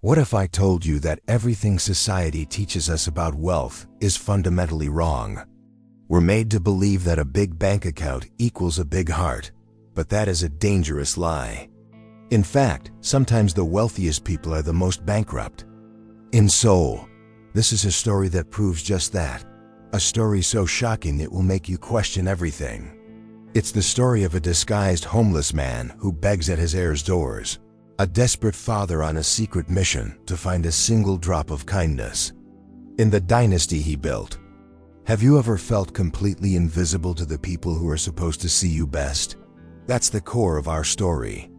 What if I told you that everything society teaches us about wealth is fundamentally wrong? We're made to believe that a big bank account equals a big heart, but that is a dangerous lie. In fact, sometimes the wealthiest people are the most bankrupt. In Soul, this is a story that proves just that. A story so shocking it will make you question everything. It's the story of a disguised homeless man who begs at his heirs' doors. A desperate father on a secret mission to find a single drop of kindness. In the dynasty he built. Have you ever felt completely invisible to the people who are supposed to see you best? That's the core of our story.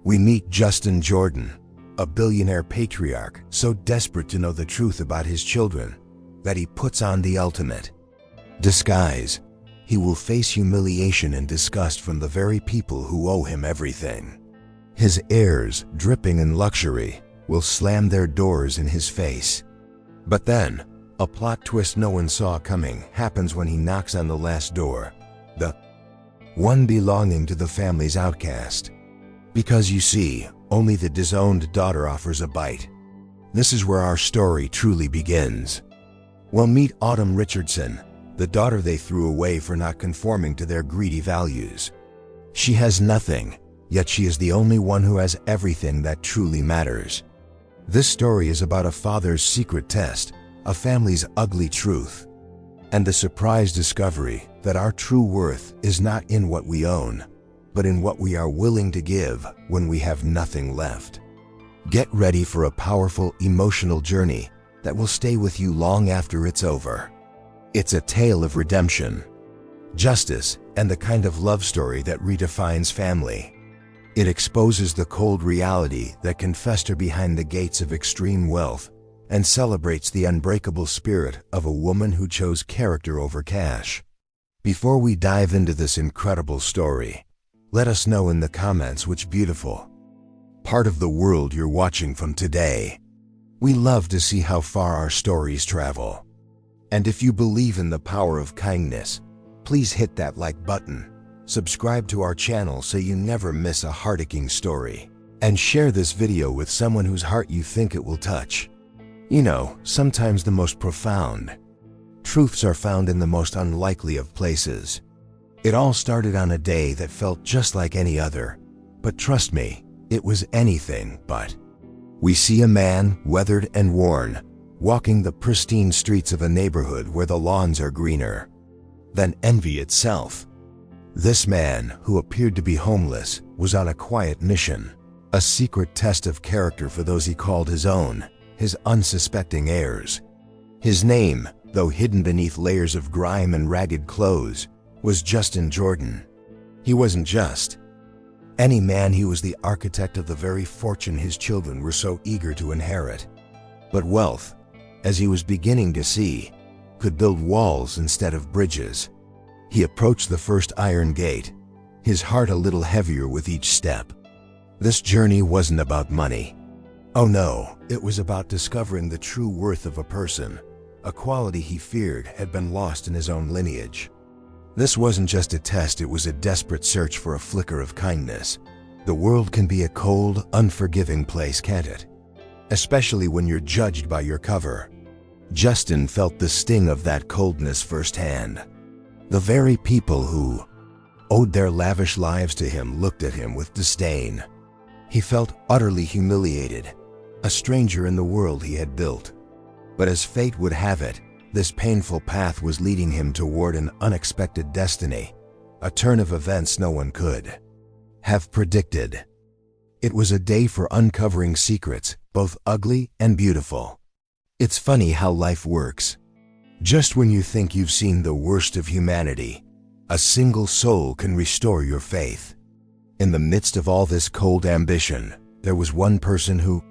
We meet Justin Jordan, a billionaire patriarch so desperate to know the truth about his children that he puts on the ultimate disguise. He will face humiliation and disgust from the very people who owe him everything. His heirs, dripping in luxury, will slam their doors in his face. But then, a plot twist no one saw coming happens when he knocks on the last door, the one belonging to the family's outcast. Because you see, only the disowned daughter offers a bite. This is where our story truly begins. We'll meet Autumn Richardson, the daughter they threw away for not conforming to their greedy values. She has nothing, yet she is the only one who has everything that truly matters. This story is about a father's secret test, a family's ugly truth, and the surprise discovery that our true worth is not in what we own, but in what we are willing to give when we have nothing left. Get ready for a powerful emotional journey that will stay with you long after it's over. It's a tale of redemption, justice, and the kind of love story that redefines family. It exposes the cold reality that can fester behind the gates of extreme wealth and celebrates the unbreakable spirit of a woman who chose character over cash. Before we dive into this incredible story, let us know in the comments which beautiful part of the world you're watching from today. We love to see how far our stories travel. And if you believe in the power of kindness, please hit that like button. Subscribe to our channel so you never miss a heartaching story. And share this video with someone whose heart you think it will touch. You know, sometimes the most profound truths are found in the most unlikely of places. It all started on a day that felt just like any other. But trust me, it was anything but. We see a man, weathered and worn, walking the pristine streets of a neighborhood where the lawns are greener than envy itself. This man, who appeared to be homeless, was on a quiet mission, a secret test of character for those he called his own, his unsuspecting heirs. His name, though hidden beneath layers of grime and ragged clothes, was Justin Jordan. He wasn't just any man, he was the architect of the very fortune his children were so eager to inherit. But wealth, as he was beginning to see, could build walls instead of bridges. He approached the first iron gate, his heart a little heavier with each step. This journey wasn't about money. Oh no, it was about discovering the true worth of a person, a quality he feared had been lost in his own lineage. This wasn't just a test, it was a desperate search for a flicker of kindness. The world can be a cold, unforgiving place, can't it? Especially when you're judged by your cover. Justin felt the sting of that coldness firsthand. The very people who owed their lavish lives to him looked at him with disdain. He felt utterly humiliated, a stranger in the world he had built. But as fate would have it, this painful path was leading him toward an unexpected destiny, a turn of events no one could have predicted. It was a day for uncovering secrets, both ugly and beautiful. It's funny how life works. Just when you think you've seen the worst of humanity, a single soul can restore your faith. In the midst of all this cold ambition, there was one person who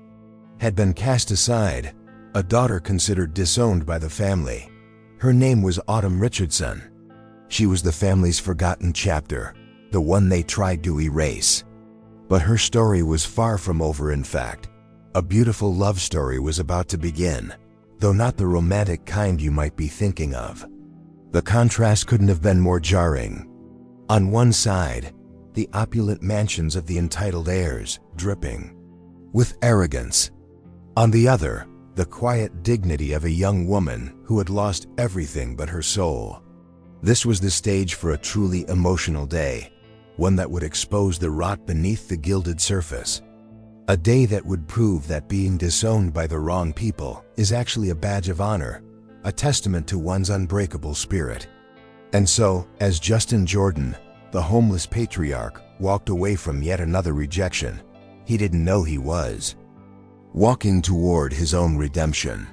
had been cast aside, a daughter considered disowned by the family. Her name was Autumn Richardson. She was the family's forgotten chapter, the one they tried to erase. But her story was far from over. In fact, a beautiful love story was about to begin, though not the romantic kind you might be thinking of. The contrast couldn't have been more jarring. On one side, the opulent mansions of the entitled heirs, dripping with arrogance. On the other, the quiet dignity of a young woman who had lost everything but her soul. This was the stage for a truly emotional day, one that would expose the rot beneath the gilded surface. A day that would prove that being disowned by the wrong people is actually a badge of honor, a testament to one's unbreakable spirit. And so, as Justin Jordan, the homeless patriarch, walked away from yet another rejection, he didn't know he was walking toward his own redemption.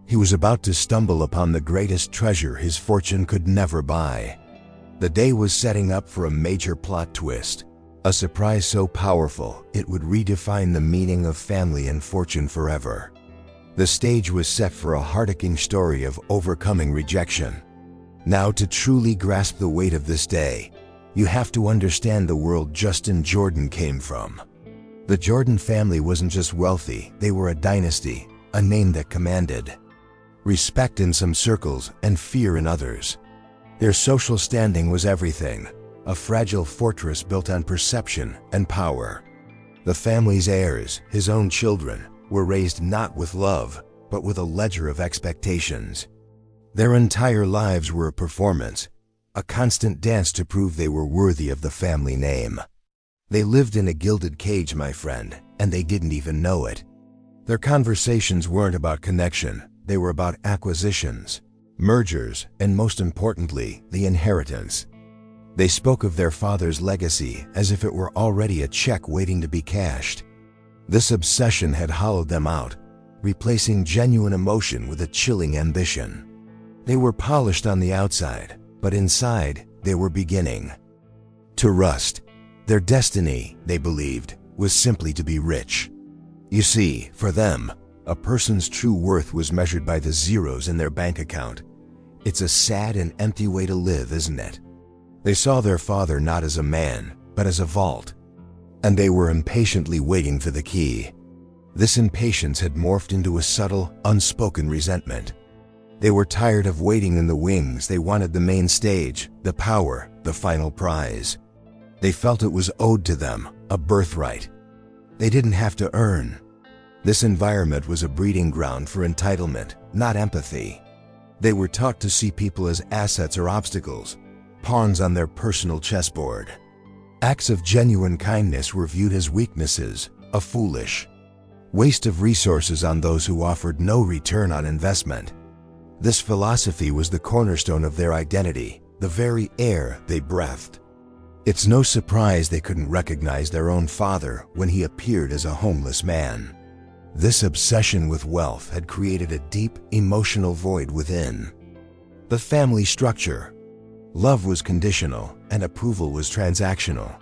He was about to stumble upon the greatest treasure his fortune could never buy. The day was setting up for a major plot twist, a surprise so powerful it would redefine the meaning of family and fortune forever. The stage was set for a heart-aching story of overcoming rejection. Now, to truly grasp the weight of this day, you have to understand the world Justin Jordan came from. The Jordan family wasn't just wealthy, they were a dynasty, a name that commanded respect in some circles and fear in others. Their social standing was everything, a fragile fortress built on perception and power. The family's heirs, his own children, were raised not with love, but with a ledger of expectations. Their entire lives were a performance, a constant dance to prove they were worthy of the family name. They lived in a gilded cage, my friend, and they didn't even know it. Their conversations weren't about connection, they were about acquisitions, mergers, and most importantly, the inheritance. They spoke of their father's legacy as if it were already a check waiting to be cashed. This obsession had hollowed them out, replacing genuine emotion with a chilling ambition. They were polished on the outside, but inside, they were beginning to rust. Their destiny, they believed, was simply to be rich. You see, for them, a person's true worth was measured by the zeros in their bank account. It's a sad and empty way to live, isn't it? They saw their father not as a man, but as a vault. And they were impatiently waiting for the key. This impatience had morphed into a subtle, unspoken resentment. They were tired of waiting in the wings. They wanted the main stage, the power, the final prize. They felt it was owed to them, a birthright. They didn't have to earn. This environment was a breeding ground for entitlement, not empathy. They were taught to see people as assets or obstacles, pawns on their personal chessboard. Acts of genuine kindness were viewed as weaknesses, a foolish waste of resources on those who offered no return on investment. This philosophy was the cornerstone of their identity, the very air they breathed. It's no surprise they couldn't recognize their own father when he appeared as a homeless man. This obsession with wealth had created a deep, emotional void within. The family structure. Love was conditional, and approval was transactional.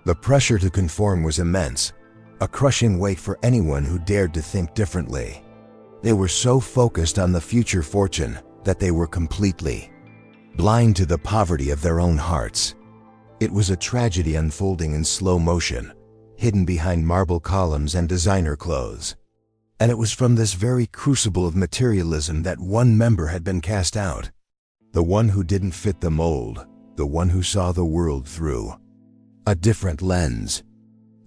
The pressure to conform was immense, a crushing weight for anyone who dared to think differently. They were so focused on the future fortune that they were completely blind to the poverty of their own hearts. It was a tragedy unfolding in slow motion, hidden behind marble columns and designer clothes. And it was from this very crucible of materialism that one member had been cast out. The one who didn't fit the mold, the one who saw the world through a different lens.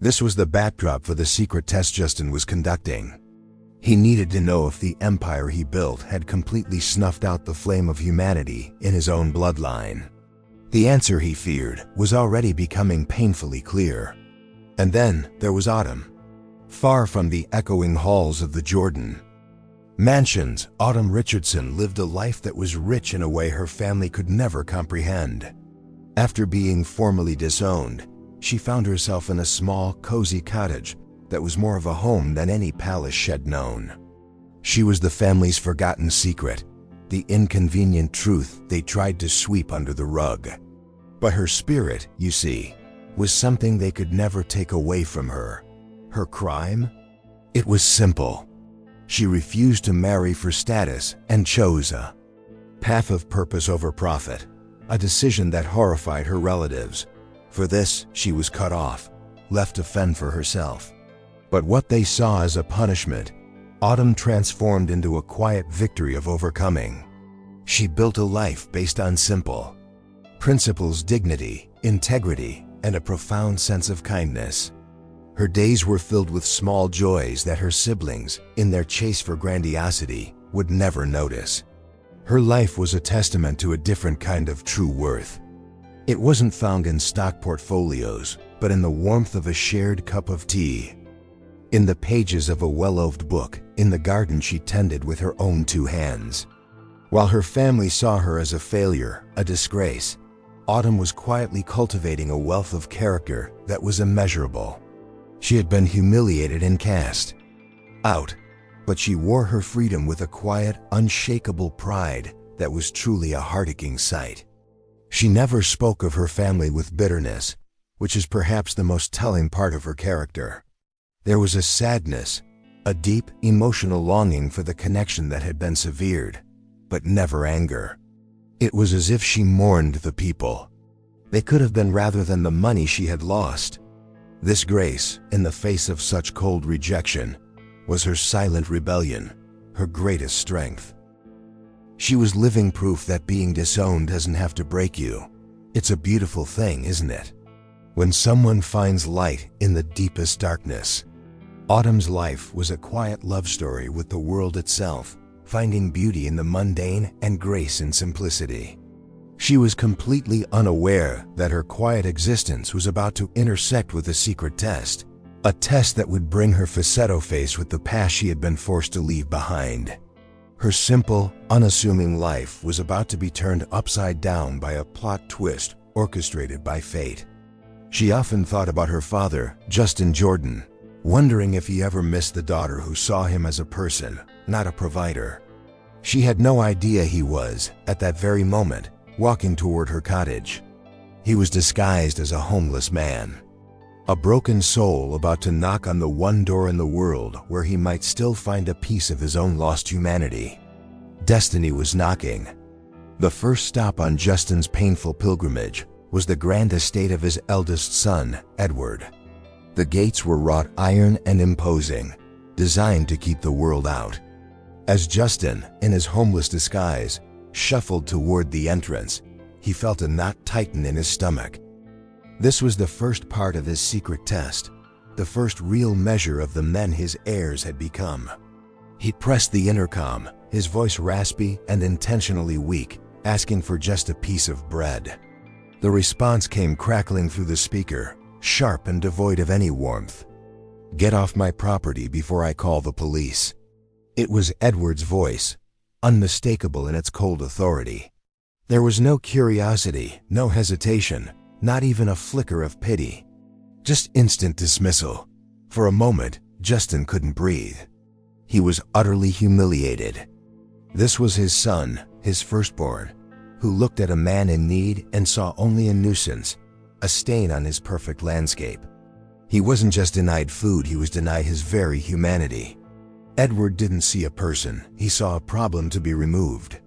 This was the backdrop for the secret test Justin was conducting. He needed to know if the empire he built had completely snuffed out the flame of humanity in his own bloodline. The answer, he feared, was already becoming painfully clear. And then there was Autumn. Far from the echoing halls of the Jordan mansions, Autumn Richardson lived a life that was rich in a way her family could never comprehend. After being formally disowned, she found herself in a small, cozy cottage that was more of a home than any palace she'd known. She was the family's forgotten secret, the inconvenient truth they tried to sweep under the rug. But her spirit, you see, was something they could never take away from her. Her crime? It was simple. She refused to marry for status and chose a path of purpose over profit, a decision that horrified her relatives. For this, she was cut off, left to fend for herself. But what they saw as a punishment, Autumn transformed into a quiet victory of overcoming. She built a life based on simple principles: dignity, integrity, and a profound sense of kindness. Her days were filled with small joys that her siblings, in their chase for grandiosity, would never notice. Her life was a testament to a different kind of true worth. It wasn't found in stock portfolios, but in the warmth of a shared cup of tea. In the pages of a well-oiled book, in the garden she tended with her own 2 hands. While her family saw her as a failure, a disgrace, Autumn was quietly cultivating a wealth of character that was immeasurable. She had been humiliated and cast out, but she wore her freedom with a quiet, unshakable pride that was truly a heart-aching sight. She never spoke of her family with bitterness, which is perhaps the most telling part of her character. There was a sadness, a deep, emotional longing for the connection that had been severed, but never anger. It was as if she mourned the people. They could have been rather than the money she had lost. This grace, in the face of such cold rejection, was her silent rebellion, her greatest strength. She was living proof that being disowned doesn't have to break you. It's a beautiful thing, isn't it? When someone finds light in the deepest darkness. Autumn's life was a quiet love story with the world itself, finding beauty in the mundane and grace in simplicity. She was completely unaware that her quiet existence was about to intersect with a secret test, a test that would bring her falsetto face with the past she had been forced to leave behind. Her simple, unassuming life was about to be turned upside down by a plot twist orchestrated by fate. She often thought about her father, Justin Jordan, wondering if he ever missed the daughter who saw him as a person, not a provider. She had no idea he was, at that very moment, walking toward her cottage. He was disguised as a homeless man, a broken soul about to knock on the one door in the world where he might still find a piece of his own lost humanity. Destiny was knocking. The first stop on Justin's painful pilgrimage was the grand estate of his eldest son, Edward. The gates were wrought iron and imposing, designed to keep the world out. As Justin, in his homeless disguise, shuffled toward the entrance, he felt a knot tighten in his stomach. This was the first part of his secret test, the first real measure of the men his heirs had become. He pressed the intercom, his voice raspy and intentionally weak, asking for just a piece of bread. The response came crackling through the speaker, sharp and devoid of any warmth. "Get off my property before I call the police." It was Edward's voice, unmistakable in its cold authority. There was no curiosity, no hesitation, not even a flicker of pity. Just instant dismissal. For a moment, Justin couldn't breathe. He was utterly humiliated. This was his son, his firstborn, who looked at a man in need and saw only a nuisance, a stain on his perfect landscape. He wasn't just denied food, he was denied his very humanity. Edward didn't see a person, he saw a problem to be removed.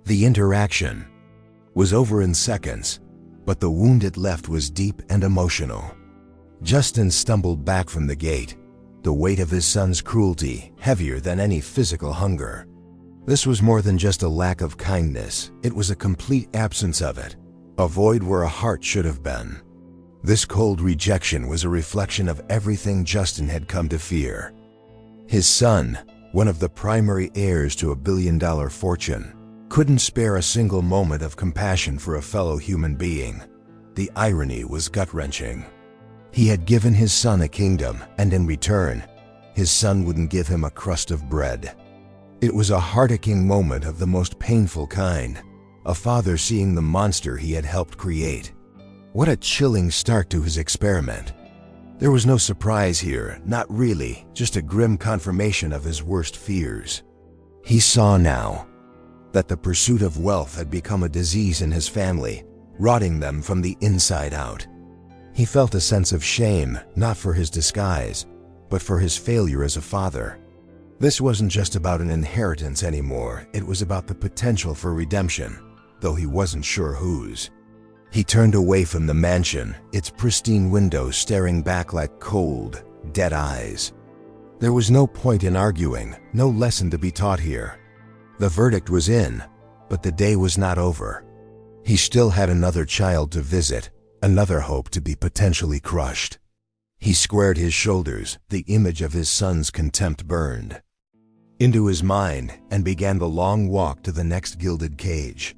The interaction was over in seconds, but the wound it left was deep and emotional. Justin stumbled back from the gate, the weight of his son's cruelty heavier than any physical hunger. This was more than just a lack of kindness, it was a complete absence of it, a void where a heart should have been. This cold rejection was a reflection of everything Justin had come to fear. His son, one of the primary heirs to a billion-dollar fortune, couldn't spare a single moment of compassion for a fellow human being. The irony was gut-wrenching. He had given his son a kingdom, and in return, his son wouldn't give him a crust of bread. It was a heart-aching moment of the most painful kind, a father seeing the monster he had helped create. What a chilling start to his experiment. There was no surprise here, not really, just a grim confirmation of his worst fears. He saw now that the pursuit of wealth had become a disease in his family, rotting them from the inside out. He felt a sense of shame, not for his disguise, but for his failure as a father. This wasn't just about an inheritance anymore, it was about the potential for redemption, though he wasn't sure whose. He turned away from the mansion, its pristine windows staring back like cold, dead eyes. There was no point in arguing, no lesson to be taught here. The verdict was in, but the day was not over. He still had another child to visit, another hope to be potentially crushed. He squared his shoulders, the image of his son's contempt burned into his mind, and began the long walk to the next gilded cage.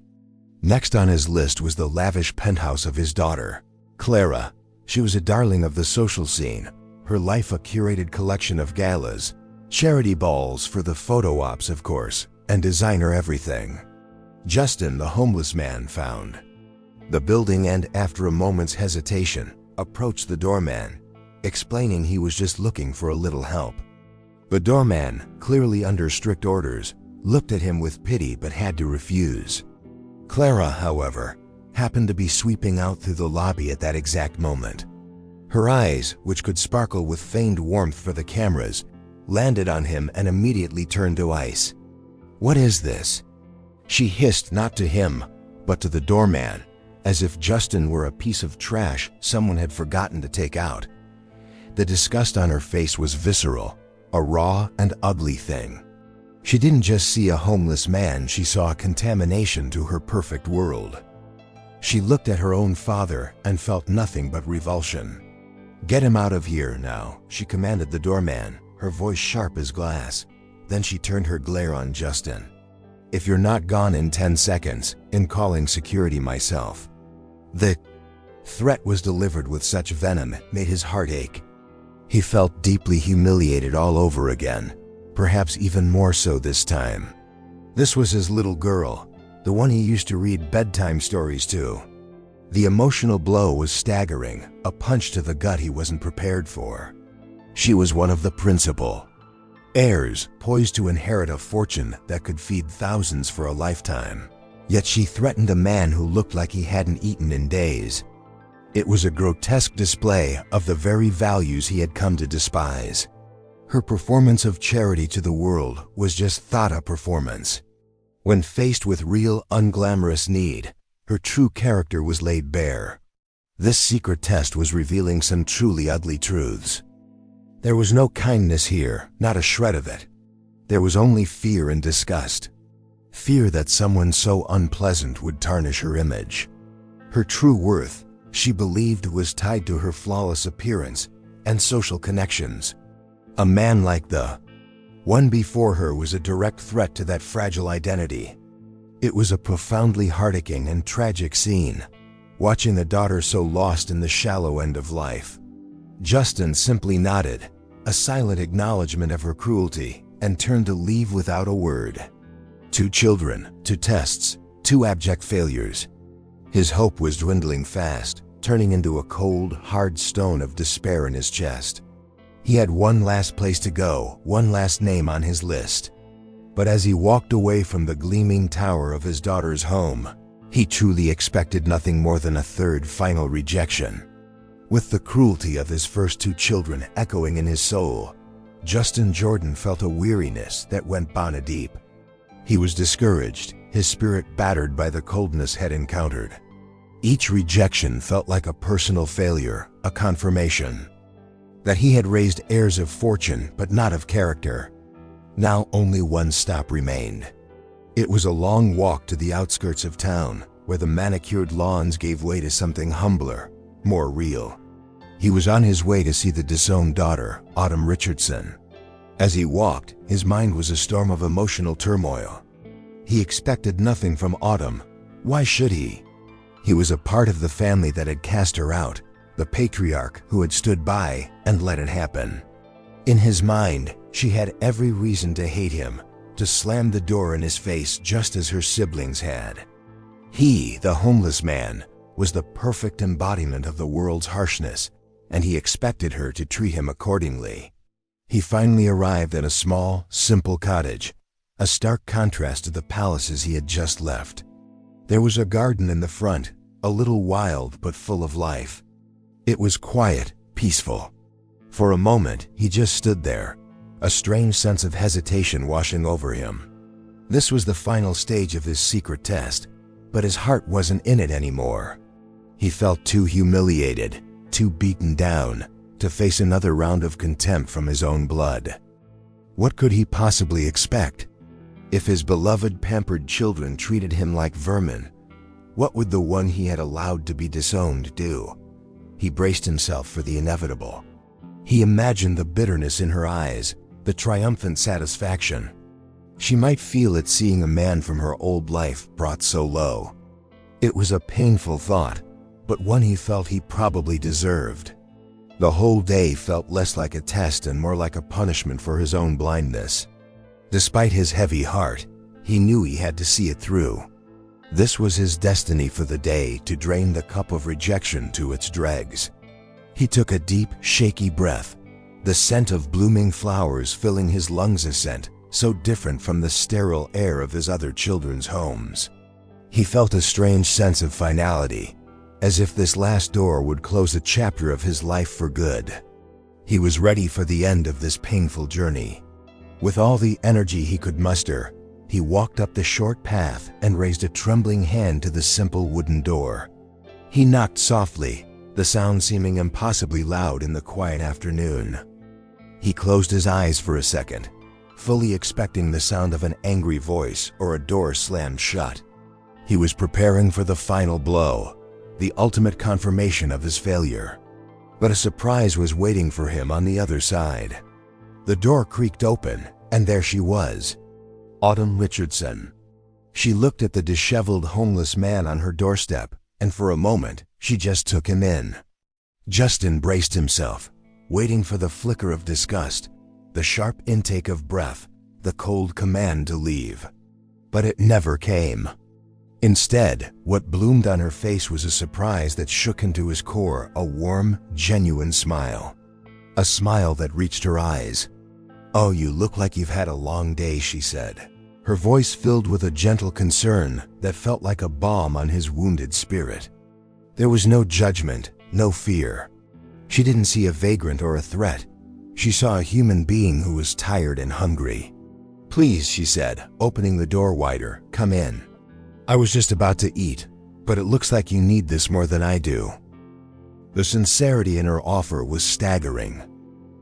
Next on his list was the lavish penthouse of his daughter, Clara. She was a darling of the social scene, her life a curated collection of galas, charity balls for the photo ops of course, and designer everything. Justin, the homeless man, found the building and, after a moment's hesitation, approached the doorman, explaining he was just looking for a little help. The doorman, clearly under strict orders, looked at him with pity but had to refuse. Clara, however, happened to be sweeping out through the lobby at that exact moment. Her eyes, which could sparkle with feigned warmth for the cameras, landed on him and immediately turned to ice. "What is this?" she hissed, not to him, but to the doorman, as if Justin were a piece of trash someone had forgotten to take out. The disgust on her face was visceral, a raw and ugly thing. She didn't just see a homeless man, she saw a contamination to her perfect world. She looked at her own father and felt nothing but revulsion. "Get him out of here now," she commanded the doorman, her voice sharp as glass. Then she turned her glare on Justin. "If you're not gone in 10 seconds, in calling security myself." The threat was delivered with such venom it made his heart ache. He felt deeply humiliated all over again, perhaps even more so this time. This was his little girl, the one he used to read bedtime stories to. The emotional blow was staggering, a punch to the gut he wasn't prepared for. She was one of the principal heirs, poised to inherit a fortune that could feed thousands for a lifetime. Yet she threatened a man who looked like he hadn't eaten in days. It was a grotesque display of the very values he had come to despise. Her performance of charity to the world was just thought a performance. When faced with real, unglamorous need, her true character was laid bare. This secret test was revealing some truly ugly truths. There was no kindness here, not a shred of it. There was only fear and disgust. Fear that someone so unpleasant would tarnish her image. Her true worth, she believed, was tied to her flawless appearance and social connections. A man like the one before her was a direct threat to that fragile identity. It was a profoundly heartaching and tragic scene, watching the daughter so lost in the shallow end of life. Justin simply nodded, a silent acknowledgement of her cruelty, and turned to leave without a word. 2 children, 2 tests, 2 abject failures. His hope was dwindling fast, turning into a cold, hard stone of despair in his chest. He had one last place to go, one last name on his list. But as he walked away from the gleaming tower of his daughter's home, he truly expected nothing more than a third final rejection. With the cruelty of his first 2 children echoing in his soul, Justin Jordan felt a weariness that went bone deep. He was discouraged, his spirit battered by the coldness had encountered. Each rejection felt like a personal failure, a confirmation that he had raised heirs of fortune but not of character. Now only one stop remained. It was a long walk to the outskirts of town, where the manicured lawns gave way to something humbler, more real. He was on his way to see the disowned daughter, Autumn Richardson. As he walked, his mind was a storm of emotional turmoil. He expected nothing from Autumn. Why should he? He was a part of the family that had cast her out, the patriarch who had stood by and let it happen. In his mind, she had every reason to hate him, to slam the door in his face just as her siblings had. He, the homeless man, was the perfect embodiment of the world's harshness, and he expected her to treat him accordingly. He finally arrived at a small, simple cottage, a stark contrast to the palaces he had just left. There was a garden in the front, a little wild but full of life. It was quiet, peaceful. For a moment, he just stood there, a strange sense of hesitation washing over him. This was the final stage of his secret test, but his heart wasn't in it anymore. He felt too humiliated, too beaten down, to face another round of contempt from his own blood. What could he possibly expect? If his beloved, pampered children treated him like vermin, what would the one he had allowed to be disowned do? He braced himself for the inevitable. He imagined the bitterness in her eyes, the triumphant satisfaction. She might feel it seeing a man from her old life brought so low. It was a painful thought, but one he felt he probably deserved. The whole day felt less like a test and more like a punishment for his own blindness. Despite his heavy heart, he knew he had to see it through. This was his destiny for the day, to drain the cup of rejection to its dregs. He took a deep, shaky breath, the scent of blooming flowers filling his lungs, a scent so different from the sterile air of his other children's homes. He felt a strange sense of finality, as if this last door would close a chapter of his life for good. He was ready for the end of this painful journey. With all the energy he could muster, he walked up the short path and raised a trembling hand to the simple wooden door. He knocked softly, the sound seeming impossibly loud in the quiet afternoon. He closed his eyes for a second, fully expecting the sound of an angry voice or a door slammed shut. He was preparing for the final blow, the ultimate confirmation of his failure. But a surprise was waiting for him on the other side. The door creaked open, and there she was, Autumn Richardson. She looked at the disheveled homeless man on her doorstep, and for a moment, she just took him in. Justin braced himself, waiting for the flicker of disgust, the sharp intake of breath, the cold command to leave. But it never came. Instead, what bloomed on her face was a surprise that shook him to his core, a warm, genuine smile. A smile that reached her eyes. "Oh, you look like you've had a long day," she said, her voice filled with a gentle concern that felt like a balm on his wounded spirit. There was no judgment, no fear. She didn't see a vagrant or a threat. She saw a human being who was tired and hungry. "Please," she said, opening the door wider, "come in. I was just about to eat, but it looks like you need this more than I do." The sincerity in her offer was staggering.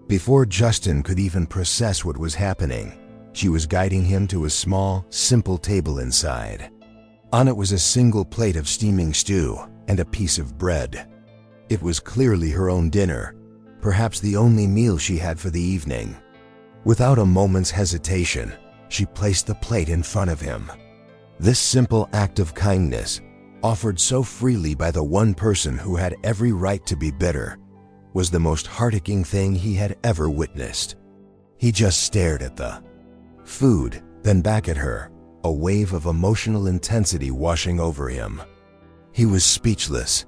Before Justin could even process what was happening, she was guiding him to a small, simple table inside. On it was a single plate of steaming stew and a piece of bread. It was clearly her own dinner, perhaps the only meal she had for the evening. Without a moment's hesitation, she placed the plate in front of him. This simple act of kindness, offered so freely by the one person who had every right to be bitter, was the most heart-aching thing he had ever witnessed. He just stared at the food, then back at her, a wave of emotional intensity washing over him. He was speechless.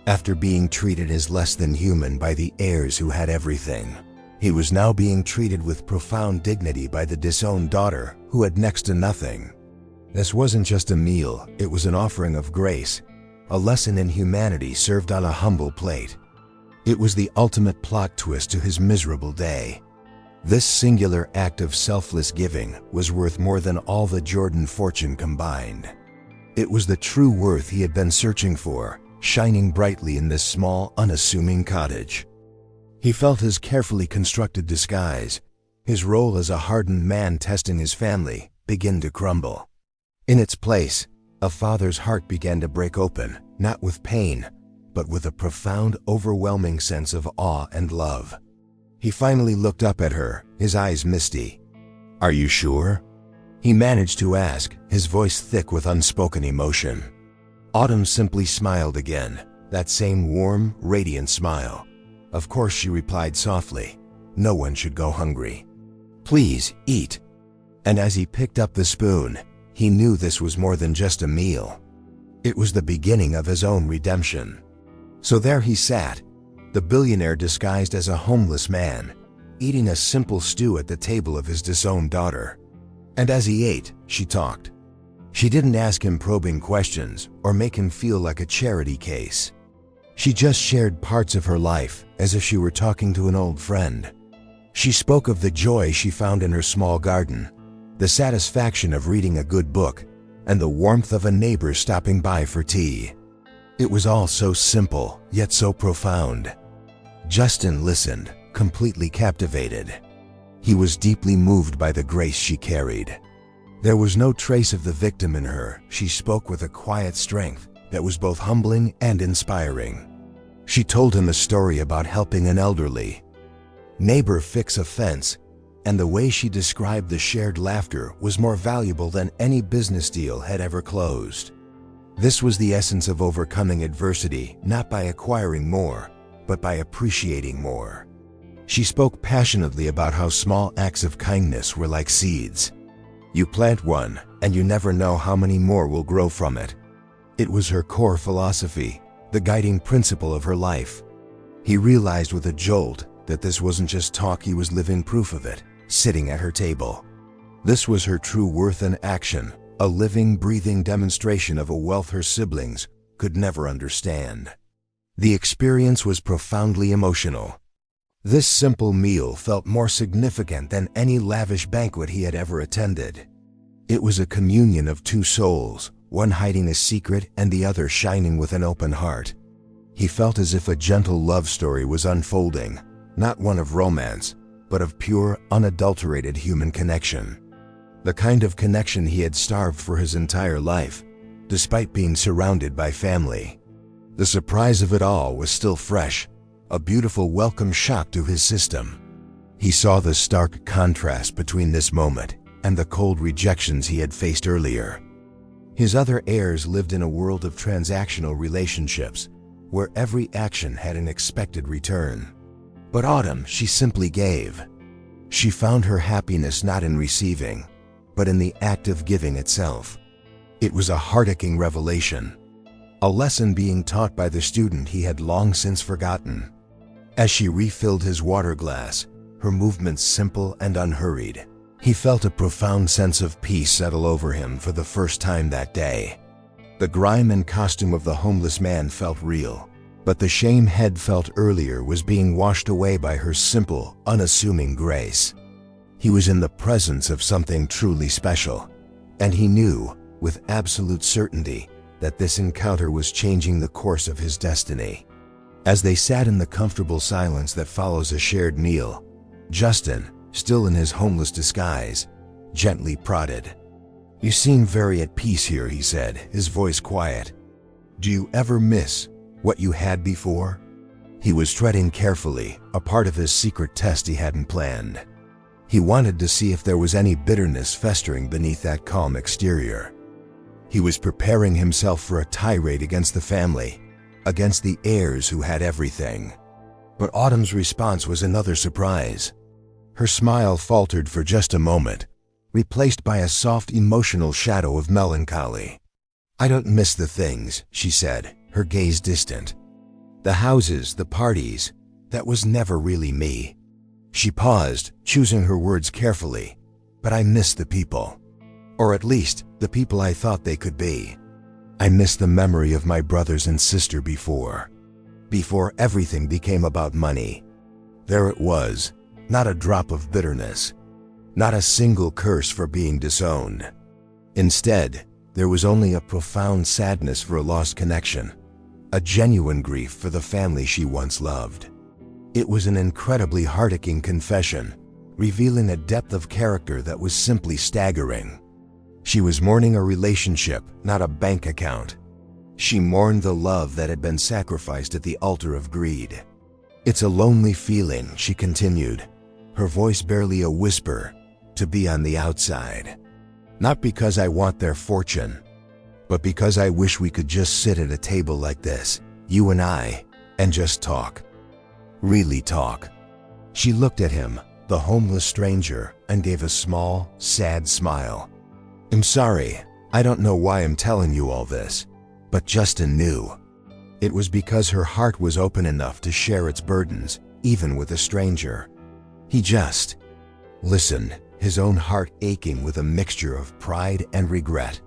After being treated as less than human by the heirs who had everything, he was now being treated with profound dignity by the disowned daughter who had next to nothing. This wasn't just a meal, it was an offering of grace, a lesson in humanity served on a humble plate. It was the ultimate plot twist to his miserable day. This singular act of selfless giving was worth more than all the Jordan fortune combined. It was the true worth he had been searching for, shining brightly in this small, unassuming cottage. He felt his carefully constructed disguise, his role as a hardened man testing his family, begin to crumble. In its place, a father's heart began to break open, not with pain, but with a profound, overwhelming sense of awe and love. He finally looked up at her, his eyes misty. "Are you sure?" he managed to ask, his voice thick with unspoken emotion. Autumn simply smiled again, that same warm, radiant smile. "Of course," she replied softly. "No one should go hungry. Please, eat." And as he picked up the spoon, he knew this was more than just a meal. It was the beginning of his own redemption. So there he sat, the billionaire disguised as a homeless man, eating a simple stew at the table of his disowned daughter. And as he ate, she talked. She didn't ask him probing questions or make him feel like a charity case. She just shared parts of her life as if she were talking to an old friend. She spoke of the joy she found in her small garden, the satisfaction of reading a good book, and the warmth of a neighbor stopping by for tea. It was all so simple, yet so profound. Justin listened, completely captivated. He was deeply moved by the grace she carried. There was no trace of the victim in her. She spoke with a quiet strength that was both humbling and inspiring. She told him a story about helping an elderly neighbor fix a fence, and the way she described the shared laughter was more valuable than any business deal had ever closed. This was the essence of overcoming adversity, not by acquiring more, but by appreciating more. She spoke passionately about how small acts of kindness were like seeds. You plant one, and you never know how many more will grow from it. It was her core philosophy, the guiding principle of her life. He realized with a jolt that this wasn't just talk, he was living proof of it, sitting at her table. This was her true worth in action, a living, breathing demonstration of a wealth her siblings could never understand. The experience was profoundly emotional. This simple meal felt more significant than any lavish banquet he had ever attended. It was a communion of two souls, one hiding a secret and the other shining with an open heart. He felt as if a gentle love story was unfolding, not one of romance, but of pure, unadulterated human connection. The kind of connection he had starved for his entire life, despite being surrounded by family. The surprise of it all was still fresh, a beautiful welcome shock to his system. He saw the stark contrast between this moment and the cold rejections he had faced earlier. His other heirs lived in a world of transactional relationships, where every action had an expected return. But Autumn, she simply gave. She found her happiness not in receiving, but in the act of giving itself. It was a heart-aching revelation, a lesson being taught by the student he had long since forgotten. As she refilled his water glass, her movements simple and unhurried, he felt a profound sense of peace settle over him for the first time that day. The grime and costume of the homeless man felt real, but the shame he'd felt earlier was being washed away by her simple, unassuming grace. He was in the presence of something truly special, and he knew, with absolute certainty, that this encounter was changing the course of his destiny. As they sat in the comfortable silence that follows a shared meal, Justin, still in his homeless disguise, gently prodded. "You seem very at peace here," he said, his voice quiet. "Do you ever miss what you had before?" He was treading carefully, a part of his secret test he hadn't planned. He wanted to see if there was any bitterness festering beneath that calm exterior. He was preparing himself for a tirade against the family, against the heirs who had everything. But Autumn's response was another surprise. Her smile faltered for just a moment, replaced by a soft emotional shadow of melancholy. "I don't miss the things," she said, her gaze distant. "The houses, the parties, that was never really me." She paused, choosing her words carefully. "But I miss the people. Or at least, the people I thought they could be. I miss the memory of my brothers and sister before everything became about money. There it was, not a drop of bitterness, not a single curse for being disowned. Instead, there was only a profound sadness for a lost connection, a genuine grief for the family she once loved." It was an incredibly heart-aching confession, revealing a depth of character that was simply staggering. She was mourning a relationship, not a bank account. She mourned the love that had been sacrificed at the altar of greed. "It's a lonely feeling," she continued, her voice barely a whisper, "to be on the outside. Not because I want their fortune, but because I wish we could just sit at a table like this, you and I, and just talk. Really talk." She looked at him, the homeless stranger, and gave a small, sad smile. "I'm sorry, I don't know why I'm telling you all this, but Justin knew." It was because her heart was open enough to share its burdens, even with a stranger. He just listened, his own heart aching with a mixture of pride and regret.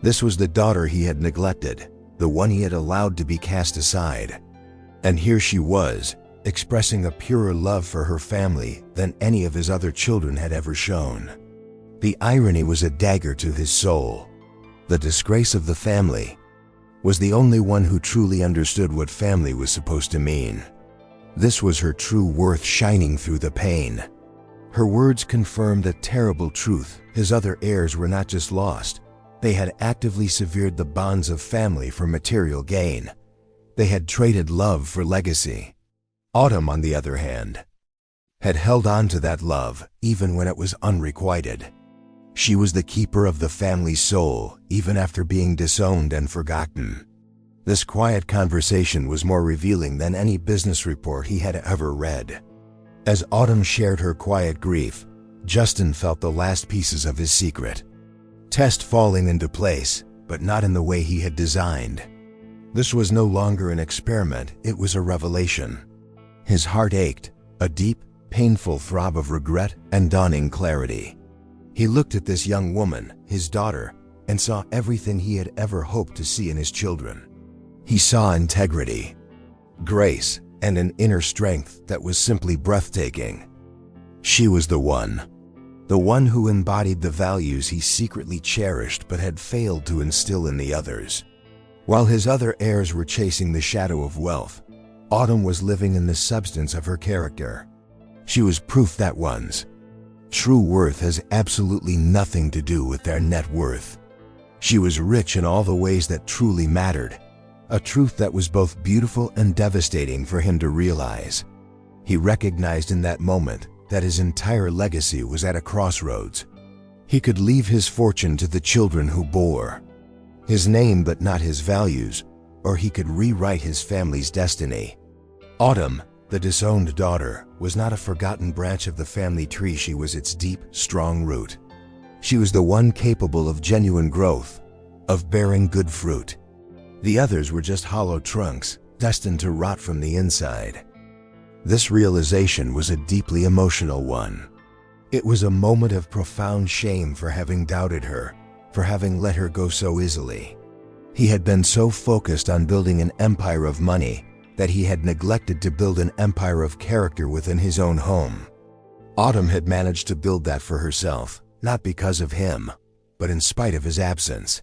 This was the daughter he had neglected, the one he had allowed to be cast aside. And here she was, expressing a purer love for her family than any of his other children had ever shown. The irony was a dagger to his soul. The disgrace of the family was the only one who truly understood what family was supposed to mean. This was her true worth shining through the pain. Her words confirmed a terrible truth: his other heirs were not just lost, they had actively severed the bonds of family for material gain. They had traded love for legacy. Autumn, on the other hand, had held on to that love even when it was unrequited. She was the keeper of the family's soul even after being disowned and forgotten. This quiet conversation was more revealing than any business report he had ever read. As Autumn shared her quiet grief, Justin felt the last pieces of his secret test falling into place, but not in the way he had designed. This was no longer an experiment, it was a revelation. His heart ached, a deep, painful throb of regret and dawning clarity. He looked at this young woman, his daughter, and saw everything he had ever hoped to see in his children. He saw integrity, grace, and an inner strength that was simply breathtaking. She was the one who embodied the values he secretly cherished but had failed to instill in the others. While his other heirs were chasing the shadow of wealth, Autumn was living in the substance of her character. She was proof that one's true worth has absolutely nothing to do with their net worth. She was rich in all the ways that truly mattered, a truth that was both beautiful and devastating for him to realize. He recognized in that moment that his entire legacy was at a crossroads. He could leave his fortune to the children who bore his name but not his values, or he could rewrite his family's destiny. Autumn, the disowned daughter, was not a forgotten branch of the family tree. She was its deep, strong root. She was the one capable of genuine growth, of bearing good fruit. The others were just hollow trunks, destined to rot from the inside. This realization was a deeply emotional one. It was a moment of profound shame for having doubted her, for having let her go so easily. He had been so focused on building an empire of money that he had neglected to build an empire of character within his own home. Autumn had managed to build that for herself, not because of him, but in spite of his absence.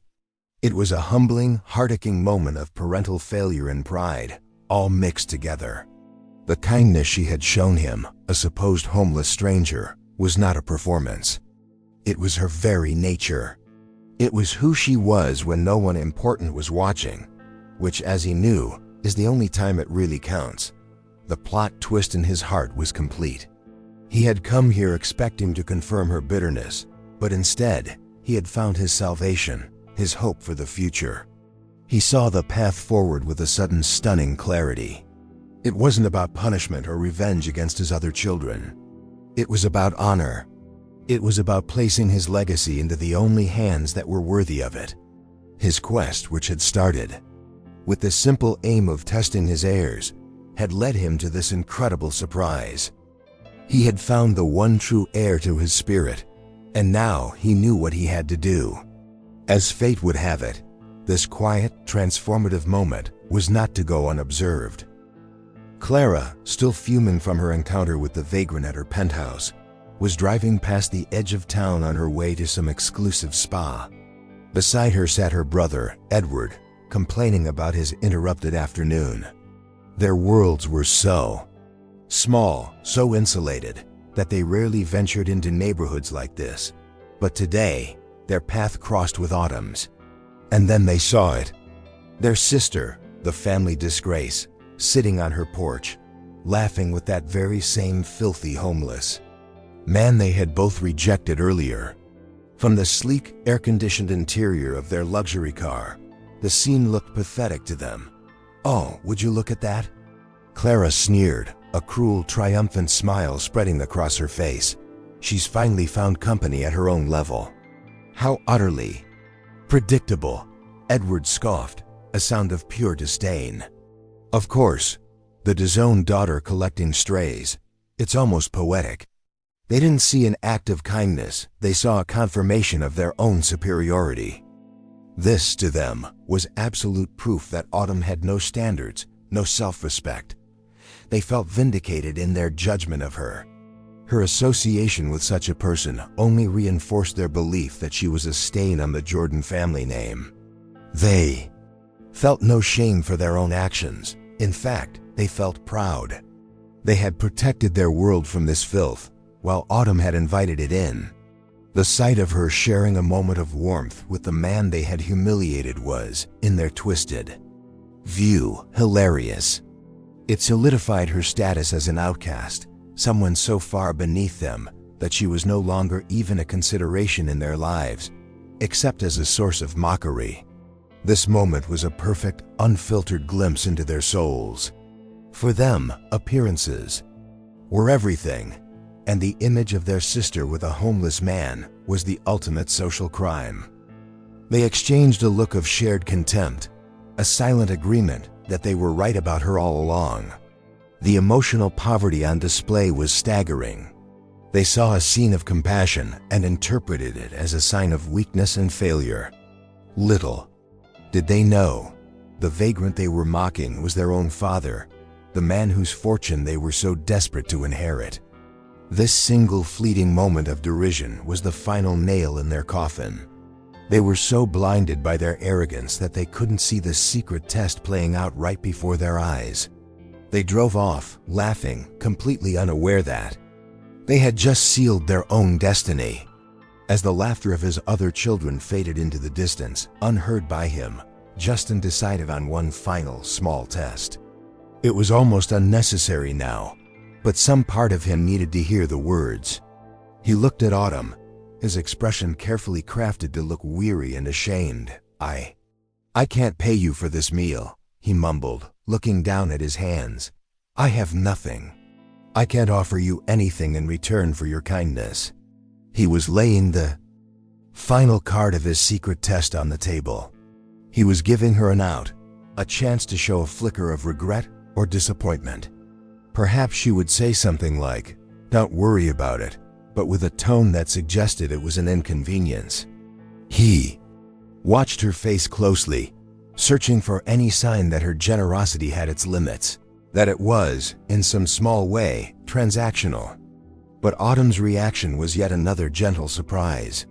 It was a humbling, heart-aching moment of parental failure and pride, all mixed together. The kindness she had shown him, a supposed homeless stranger, was not a performance. It was her very nature. It was who she was when no one important was watching, which, as he knew, is the only time it really counts. The plot twist in his heart was complete. He had come here expecting to confirm her bitterness, but instead, he had found his salvation, his hope for the future. He saw the path forward with a sudden stunning clarity. It wasn't about punishment or revenge against his other children. It was about honor. It was about placing his legacy into the only hands that were worthy of it. His quest, which had started with the simple aim of testing his heirs, had led him to this incredible surprise. He had found the one true heir to his spirit, and now he knew what he had to do. As fate would have it, this quiet, transformative moment was not to go unobserved. Clara, still fuming from her encounter with the vagrant at her penthouse, was driving past the edge of town on her way to some exclusive spa. Beside her sat her brother, Edward, complaining about his interrupted afternoon. Their worlds were so small, so insulated, that they rarely ventured into neighborhoods like this. But today, their path crossed with Autumn's. And then they saw it. Their sister, the family disgrace, sitting on her porch, laughing with that very same filthy homeless man they had both rejected earlier. From the sleek, air-conditioned interior of their luxury car, the scene looked pathetic to them. "Oh, would you look at that?" Clara sneered, a cruel, triumphant smile spreading across her face. She's finally found company at her own level. How utterly predictable, Edward scoffed, a sound of pure disdain. Of course, the disowned daughter collecting strays. It's almost poetic. They didn't see an act of kindness, they saw a confirmation of their own superiority. This, to them, was absolute proof that Autumn had no standards, no self-respect. They felt vindicated in their judgment of her. Her association with such a person only reinforced their belief that she was a stain on the Jordan family name. They felt no shame for their own actions. In fact, they felt proud. They had protected their world from this filth, while Autumn had invited it in. The sight of her sharing a moment of warmth with the man they had humiliated was, in their twisted view, hilarious. It solidified her status as an outcast, someone so far beneath them that she was no longer even a consideration in their lives, except as a source of mockery. This moment was a perfect, unfiltered glimpse into their souls. For them, appearances were everything, and the image of their sister with a homeless man was the ultimate social crime. They exchanged a look of shared contempt, a silent agreement that they were right about her all along. The emotional poverty on display was staggering. They saw a scene of compassion and interpreted it as a sign of weakness and failure. Little did they know, the vagrant they were mocking was their own father, the man whose fortune they were so desperate to inherit. This single fleeting moment of derision was the final nail in their coffin. They were so blinded by their arrogance that they couldn't see the secret test playing out right before their eyes. They drove off, laughing, completely unaware that they had just sealed their own destiny. As the laughter of his other children faded into the distance, unheard by him, Justin decided on one final, small test. It was almost unnecessary now, but some part of him needed to hear the words. He looked at Autumn, his expression carefully crafted to look weary and ashamed. I can't pay you for this meal," he mumbled, looking down at his hands. "I have nothing. I can't offer you anything in return for your kindness." He was laying the final card of his secret test on the table. He was giving her an out, a chance to show a flicker of regret or disappointment. Perhaps she would say something like, "Don't worry about it," but with a tone that suggested it was an inconvenience. He watched her face closely, searching for any sign that her generosity had its limits, that it was, in some small way, transactional. But Autumn's reaction was yet another gentle surprise.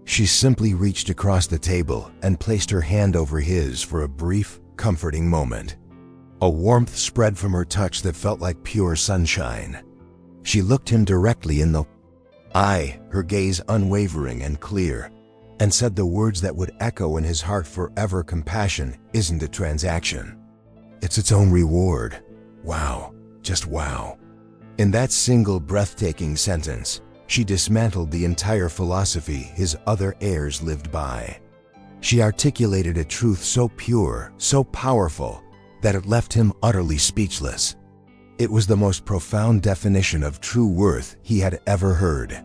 She simply reached across the table and placed her hand over his for a brief, comforting moment. A warmth spread from her touch that felt like pure sunshine. She looked him directly in the eye, her gaze unwavering and clear, and said the words that would echo in his heart forever: "Compassion isn't a transaction. It's its own reward." Wow, just wow. In that single breathtaking sentence, she dismantled the entire philosophy his other heirs lived by. She articulated a truth so pure, so powerful, that it left him utterly speechless. It was the most profound definition of true worth he had ever heard.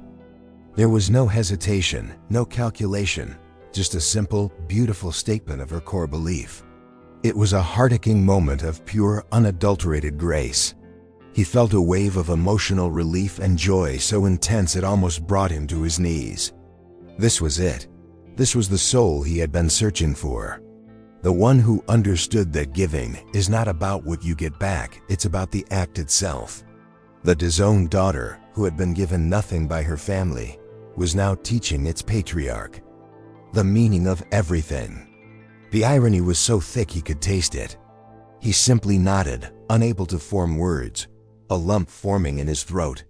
There was no hesitation, no calculation, just a simple, beautiful statement of her core belief. It was a heart-aching moment of pure, unadulterated grace. He felt a wave of emotional relief and joy so intense it almost brought him to his knees. This was it. This was the soul he had been searching for. The one who understood that giving is not about what you get back, it's about the act itself. The disowned daughter, who had been given nothing by her family, was now teaching its patriarch the meaning of everything. The irony was so thick he could taste it. He simply nodded, unable to form words, a lump forming in his throat.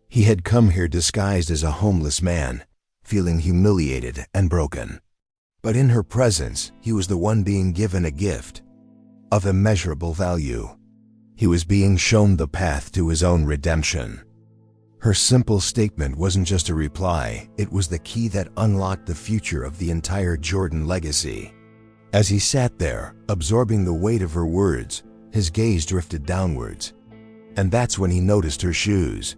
He had come here disguised as a homeless man, feeling humiliated and broken. But in her presence, he was the one being given a gift of immeasurable value. He was being shown the path to his own redemption. Her simple statement wasn't just a reply, it was the key that unlocked the future of the entire Jordan legacy. As he sat there, absorbing the weight of her words, his gaze drifted downwards. And that's when he noticed her shoes.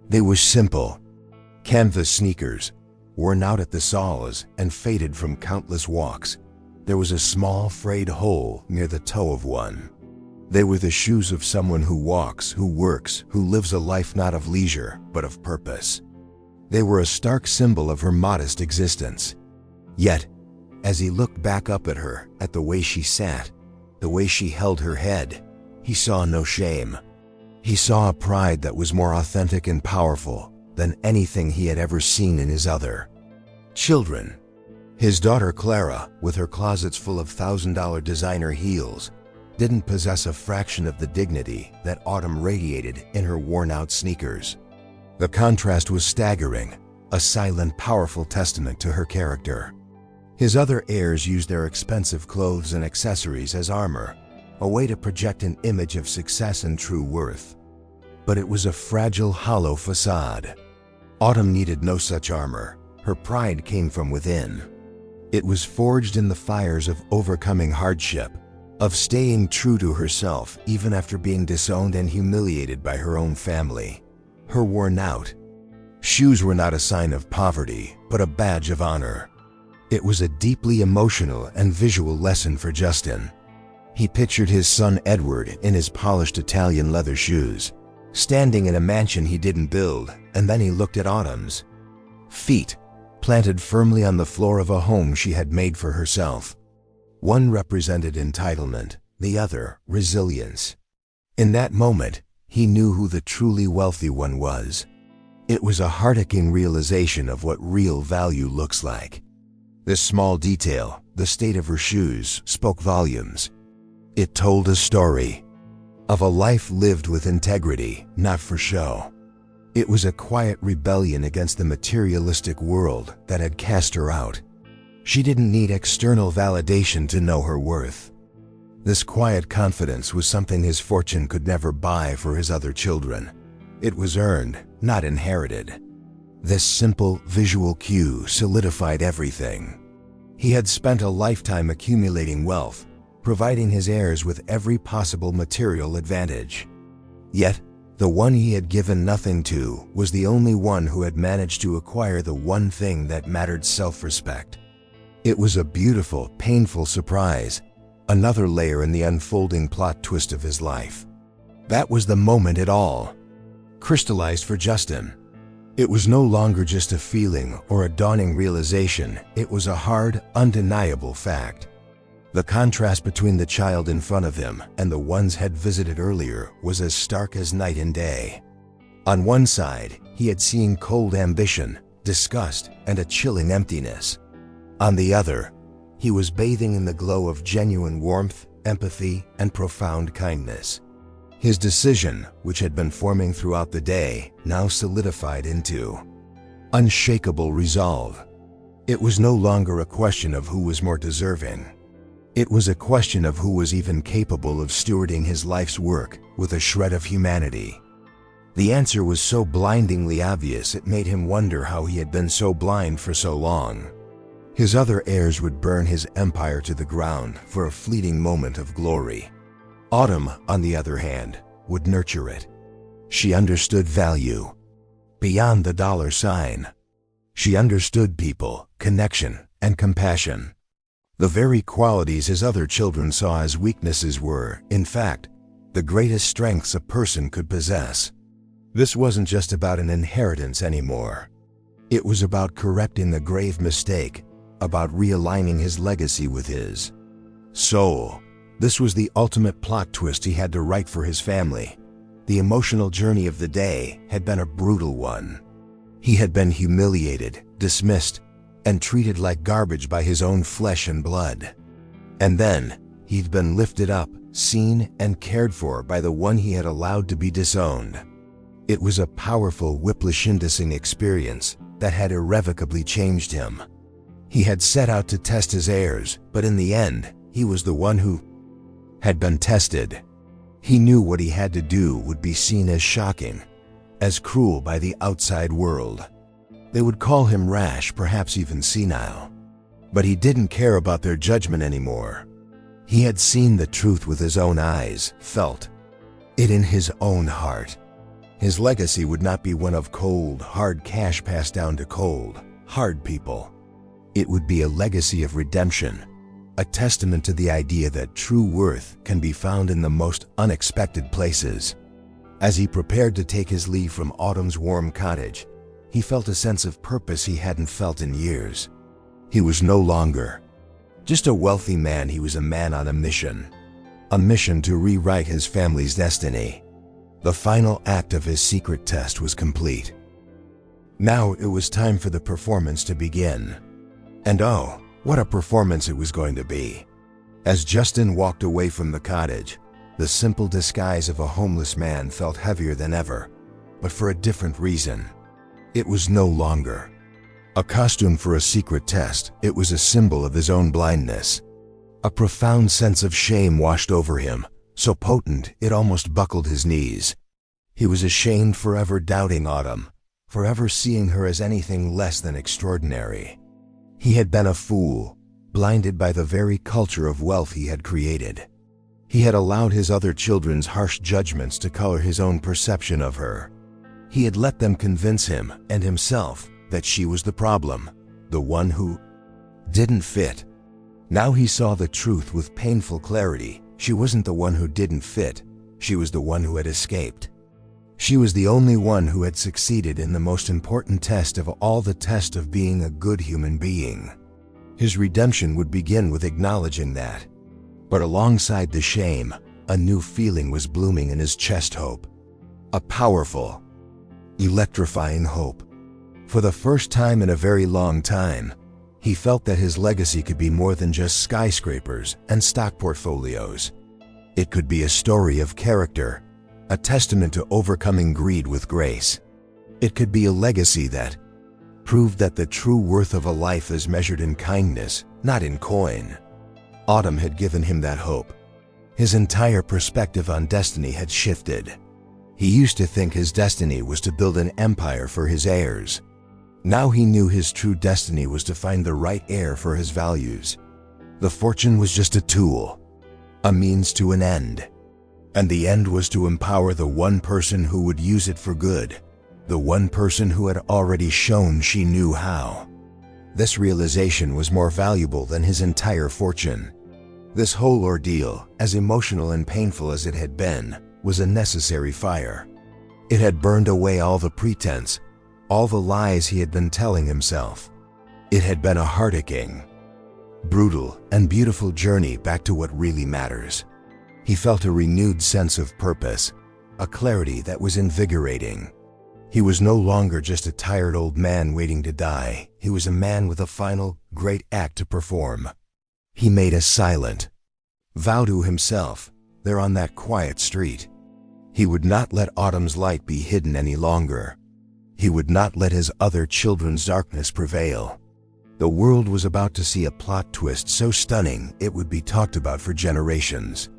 They were simple, canvas sneakers, worn out at the soles and faded from countless walks. There was a small frayed hole near the toe of one. They were the shoes of someone who walks, who works, who lives a life not of leisure, but of purpose. They were a stark symbol of her modest existence. Yet, as he looked back up at her, at the way she sat, the way she held her head, he saw no shame. He saw a pride that was more authentic and powerful than anything he had ever seen in his other children. His daughter Clara, with her closets full of $1,000 designer heels, didn't possess a fraction of the dignity that Autumn radiated in her worn-out sneakers. The contrast was staggering, a silent, powerful testament to her character. His other heirs used their expensive clothes and accessories as armor, a way to project an image of success and true worth. but it was a fragile, hollow facade. Autumn needed no such armor. Her pride came from within. It was forged in the fires of overcoming hardship, of staying true to herself even after being disowned and humiliated by her own family. Her worn-out shoes were not a sign of poverty, but a badge of honor. It was a deeply emotional and visual lesson for Justin. He pictured his son Edward in his polished Italian leather shoes, standing in a mansion he didn't build, and then he looked at Autumn's feet, planted firmly on the floor of a home she had made for herself. One represented entitlement, the other resilience. In that moment, he knew who the truly wealthy one was. It was a heart-aching realization of what real value looks like. This small detail, the state of her shoes, spoke volumes. It told a story of a life lived with integrity, not for show. It was a quiet rebellion against the materialistic world that had cast her out. She didn't need external validation to know her worth. This quiet confidence was something his fortune could never buy for his other children. It was earned, not inherited. This simple visual cue solidified everything. He had spent a lifetime accumulating wealth, providing his heirs with every possible material advantage. Yet, the one he had given nothing to was the only one who had managed to acquire the one thing that mattered: self-respect. It was a beautiful, painful surprise, another layer in the unfolding plot twist of his life. That was the moment it all crystallized for Justin. It was no longer just a feeling or a dawning realization, it was a hard, undeniable fact. The contrast between the child in front of him and the ones had visited earlier was as stark as night and day. On one side, he had seen cold ambition, disgust, and a chilling emptiness. On the other, he was bathing in the glow of genuine warmth, empathy, and profound kindness. His decision, which had been forming throughout the day, now solidified into unshakable resolve. It was no longer a question of who was more deserving. It was a question of who was even capable of stewarding his life's work with a shred of humanity. The answer was so blindingly obvious it made him wonder how he had been so blind for so long. His other heirs would burn his empire to the ground for a fleeting moment of glory. Autumn, on the other hand, would nurture it. She understood value beyond the dollar sign. She understood people, connection, and compassion. The very qualities his other children saw as weaknesses were, in fact, the greatest strengths a person could possess. This wasn't just about an inheritance anymore. It was about correcting the grave mistake, about realigning his legacy with his soul. This was the ultimate plot twist he had to write for his family. The emotional journey of the day had been a brutal one. He had been humiliated, dismissed, and treated like garbage by his own flesh and blood. And then, he'd been lifted up, seen, and cared for by the one he had allowed to be disowned. It was a powerful, whiplash-inducing experience that had irrevocably changed him. He had set out to test his heirs, but in the end, he was the one who had been tested. He knew what he had to do would be seen as shocking, as cruel by the outside world. They would call him rash, perhaps even senile. But he didn't care about their judgment anymore. He had seen the truth with his own eyes, felt it in his own heart. His legacy would not be one of cold, hard cash passed down to cold, hard people. It would be a legacy of redemption, a testament to the idea that true worth can be found in the most unexpected places. As he prepared to take his leave from Autumn's warm cottage, he felt a sense of purpose he hadn't felt in years. He was no longer just a wealthy man, he was a man on a mission to rewrite his family's destiny. The final act of his secret test was complete. Now it was time for the performance to begin. And oh, what a performance it was going to be. As Justin walked away from the cottage, the simple disguise of a homeless man felt heavier than ever, but for a different reason. It was no longer a costume for a secret test, it was a symbol of his own blindness. A profound sense of shame washed over him, so potent it almost buckled his knees. He was ashamed, forever doubting Autumn, forever seeing her as anything less than extraordinary. He had been a fool, blinded by the very culture of wealth he had created. He had allowed his other children's harsh judgments to color his own perception of her. He had let them convince him and himself that she was the problem, the one who didn't fit. Now he saw the truth with painful clarity. She wasn't the one who didn't fit. She was the one who had escaped. She was the only one who had succeeded in the most important test of all, the test of being a good human being. His redemption would begin with acknowledging that. But alongside the shame, a new feeling was blooming in his chest: hope. A powerful, electrifying hope. For the first time in a very long time, he felt that his legacy could be more than just skyscrapers and stock portfolios. It could be a story of character, a testament to overcoming greed with grace. It could be a legacy that proved that the true worth of a life is measured in kindness, not in coin. Autumn had given him that hope. His entire perspective on destiny had shifted. He used to think his destiny was to build an empire for his heirs. Now he knew his true destiny was to find the right heir for his values. The fortune was just a tool, a means to an end. And the end was to empower the one person who would use it for good, the one person who had already shown she knew how. This realization was more valuable than his entire fortune. This whole ordeal, as emotional and painful as it had been, was a necessary fire. It had burned away all the pretense, all the lies he had been telling himself. It had been a heart-aching, brutal, and beautiful journey back to what really matters. He felt a renewed sense of purpose, a clarity that was invigorating. He was no longer just a tired old man waiting to die. He was a man with a final, great act to perform. He made a silent vow to himself, there on that quiet street. He would not let Autumn's light be hidden any longer. He would not let his other children's darkness prevail. The world was about to see a plot twist so stunning it would be talked about for generations.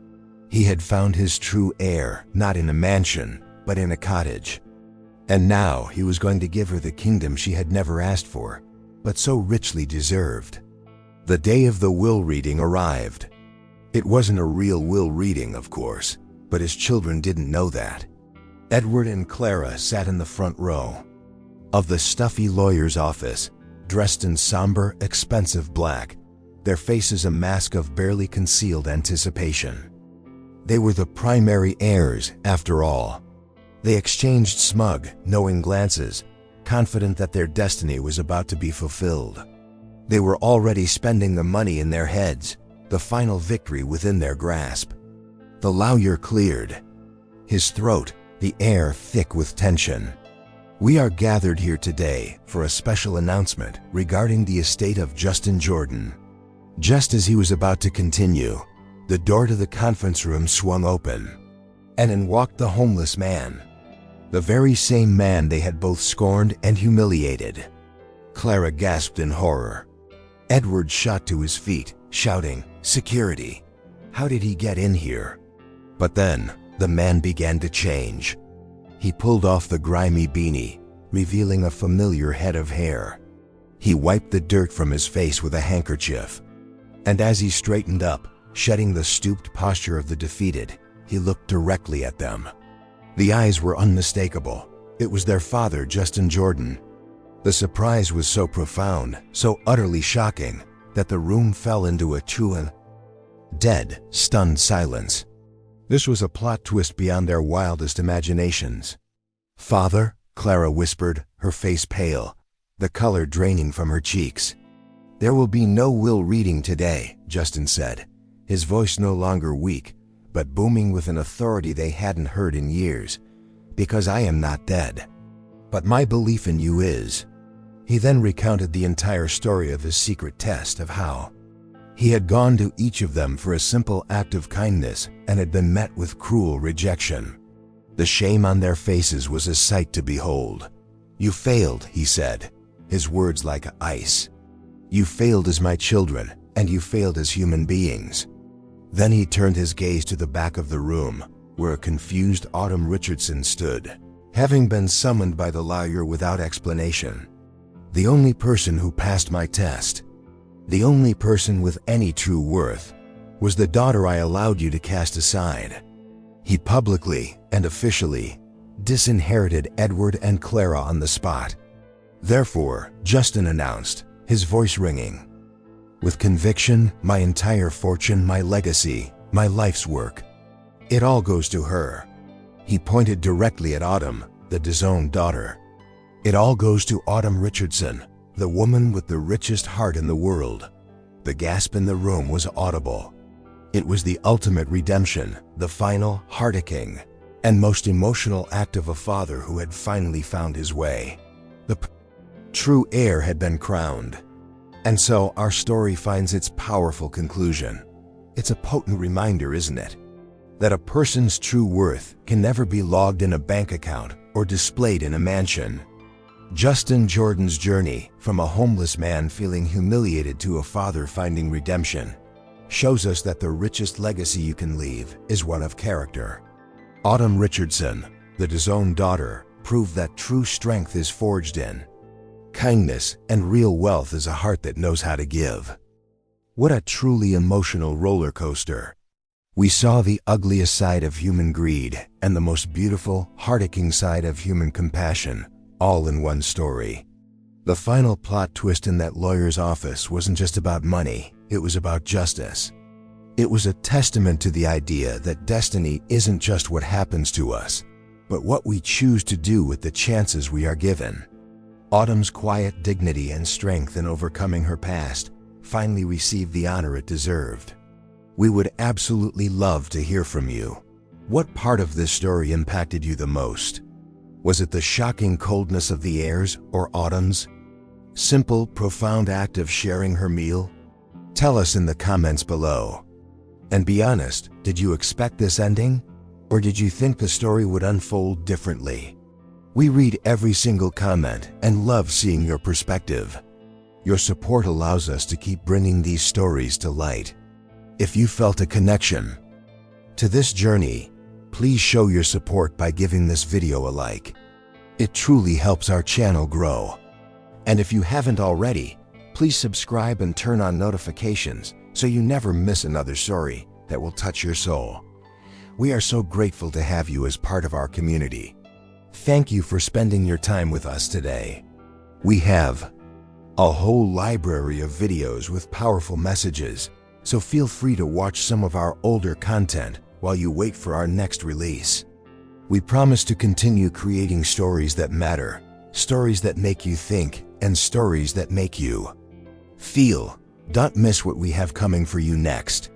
He had found his true heir, not in a mansion, but in a cottage. And now he was going to give her the kingdom she had never asked for, but so richly deserved. The day of the will reading arrived. It wasn't a real will reading, of course, but his children didn't know that. Edward and Clara sat in the front row of the stuffy lawyer's office, dressed in somber, expensive black, their faces a mask of barely concealed anticipation. They were the primary heirs, after all. They exchanged smug, knowing glances, confident that their destiny was about to be fulfilled. They were already spending the money in their heads, the final victory within their grasp. The lawyer cleared, his throat, the air thick with tension. "We are gathered here today for a special announcement regarding the estate of Justin Jordan." Just as he was about to continue, the door to the conference room swung open, and in walked the homeless man, the very same man they had both scorned and humiliated. Clara gasped in horror. Edward shot to his feet, shouting, "Security! How did he get in here?" But then, the man began to change. He pulled off the grimy beanie, revealing a familiar head of hair. He wiped the dirt from his face with a handkerchief. And as he straightened up, shedding the stooped posture of the defeated, he looked directly at them. The eyes were unmistakable. It was their father, Justin Jordan. The surprise was so profound, so utterly shocking, that the room fell into a true, dead, stunned silence. This was a plot twist beyond their wildest imaginations. "Father," Clara whispered, her face pale, the color draining from her cheeks. "There will be no will reading today," Justin said, his voice no longer weak, but booming with an authority they hadn't heard in years, "because I am not dead. But my belief in you is." He then recounted the entire story of his secret test, of how he had gone to each of them for a simple act of kindness and had been met with cruel rejection. The shame on their faces was a sight to behold. "You failed," he said, his words like ice. "You failed as my children, and you failed as human beings." Then he turned his gaze to the back of the room, where a confused Autumn Richardson stood, having been summoned by the lawyer without explanation. The only person who passed my test, the only person with any true worth, was the daughter I allowed you to cast aside. He publicly and officially disinherited Edward and Clara on the spot. Therefore, Justin announced, his voice ringing with conviction, my entire fortune, my legacy, my life's work, it all goes to her. He pointed directly at Autumn, the disowned daughter. It all goes to Autumn Richardson, the woman with the richest heart in the world. The gasp in the room was audible. It was the ultimate redemption, the final, heart-aching, and most emotional act of a father who had finally found his way. The true heir had been crowned. And so our story finds its powerful conclusion. It's a potent reminder, isn't it? That a person's true worth can never be logged in a bank account or displayed in a mansion. Justin Jordan's journey, from a homeless man feeling humiliated to a father finding redemption, shows us that the richest legacy you can leave is one of character. Autumn Richardson, the disowned daughter, proved that true strength is forged in kindness, and real wealth is a heart that knows how to give. What a truly emotional roller coaster. We saw the ugliest side of human greed and the most beautiful, heart-aching side of human compassion, all in one story. The final plot twist in that lawyer's office wasn't just about money, it was about justice. It was a testament to the idea that destiny isn't just what happens to us, but what we choose to do with the chances we are given. Autumn's quiet dignity and strength in overcoming her past finally received the honor it deserved. We would absolutely love to hear from you. What part of this story impacted you the most? Was it the shocking coldness of the heirs or Autumn's simple, profound act of sharing her meal? Tell us in the comments below. And be honest, did you expect this ending? Or did you think the story would unfold differently? We read every single comment and love seeing your perspective. Your support allows us to keep bringing these stories to light. If you felt a connection to this journey, please show your support by giving this video a like. It truly helps our channel grow. And if you haven't already, please subscribe and turn on notifications so you never miss another story that will touch your soul. We are so grateful to have you as part of our community. Thank you for spending your time with us today. We have a whole library of videos with powerful messages, so feel free to watch some of our older content while you wait for our next release. We promise to continue creating stories that matter, stories that make you think, and stories that make you feel. Don't miss what we have coming for you next.